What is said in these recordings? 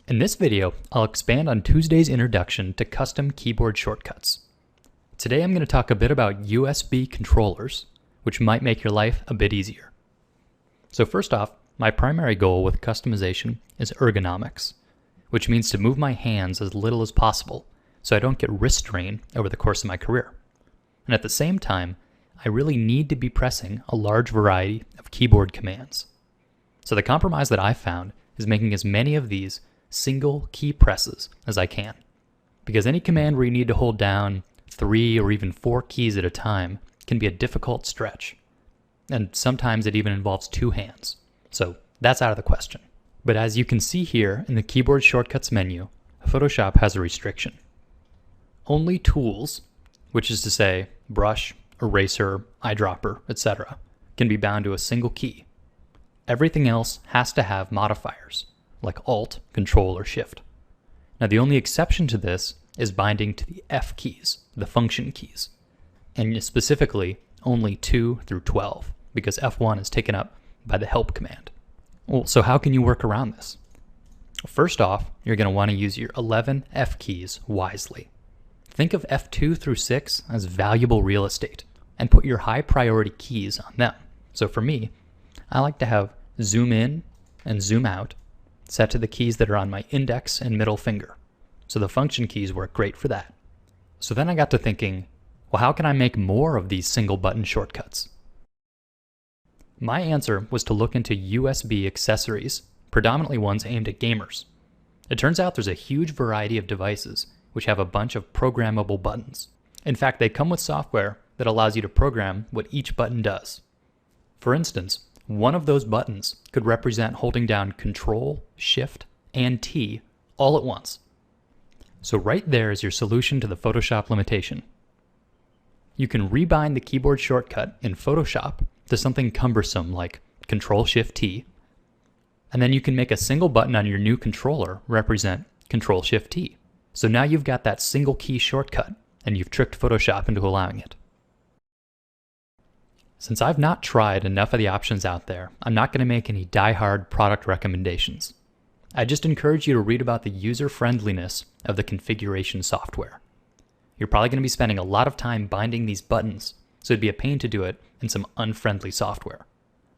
In this video, I'll expand on Tuesday's introduction to custom keyboard shortcuts. Today I'm going to talk a bit about USB controllers, which might make your life a bit easier. So first off, my primary goal with customization is ergonomics, which means to move my hands as little as possible so I don't get wrist strain over the course of my career. And at the same time, I really need to be pressing a large variety of keyboard commands. So the compromise that I found is making as many of these single key presses as I can. Because any command where you need to hold down 3 or even 4 keys at a time can be a difficult stretch. And sometimes it even involves 2 hands. So that's out of the question. But as you can see here in the keyboard shortcuts menu, Photoshop has a restriction. Only tools, which is to say brush, eraser, eyedropper, etc., can be bound to a single key. Everything else has to have modifiers, like Alt, Control, or Shift. Now the only exception to this is binding to the F keys, the function keys, and specifically only 2 through 12, because F1 is taken up by the help command. Well, so how can you work around this? First off, you're going to want to use your 11 F keys wisely. Think of F2 through 6 as valuable real estate, and put your high priority keys on them. So for me, I like to have zoom in and zoom out set to the keys that are on my index and middle finger. So the function keys work great for that. So then I got to thinking, well, how can I make more of these single button shortcuts? My answer was to look into USB accessories, predominantly ones aimed at gamers. It turns out there's a huge variety of devices which have a bunch of programmable buttons. In fact, they come with software that allows you to program what each button does. For instance, one of those buttons could represent holding down Control, Shift, and T all at once. So right there is your solution to the Photoshop limitation. You can rebind the keyboard shortcut in Photoshop to something cumbersome like Control-Shift-T, and then you can make a single button on your new controller represent Control-Shift-T. So now you've got that single key shortcut, and you've tricked Photoshop into allowing it. Since I've not tried enough of the options out there, I'm not going to make any die-hard product recommendations. I just encourage you to read about the user-friendliness of the configuration software. You're probably going to be spending a lot of time binding these buttons, so it'd be a pain to do it in some unfriendly software.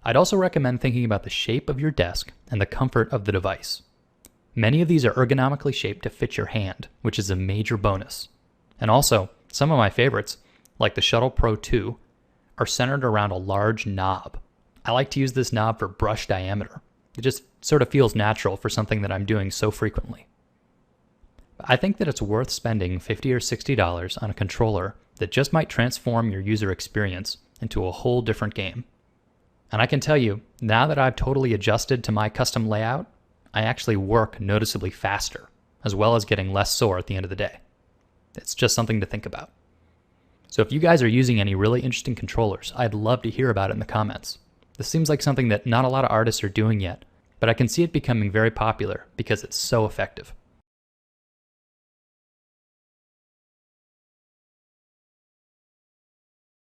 I'd also recommend thinking about the shape of your desk and the comfort of the device. Many of these are ergonomically shaped to fit your hand, which is a major bonus. And also, some of my favorites, like the Shuttle Pro 2, are centered around a large knob. I like to use this knob for brush diameter. It just sort of feels natural for something that I'm doing so frequently. I think that it's worth spending $50 or $60 on a controller that just might transform your user experience into a whole different game. And I can tell you, now that I've totally adjusted to my custom layout, I actually work noticeably faster, as well as getting less sore at the end of the day. It's just something to think about. So if you guys are using any really interesting controllers, I'd love to hear about it in the comments. This seems like something that not a lot of artists are doing yet, but I can see it becoming very popular because it's so effective.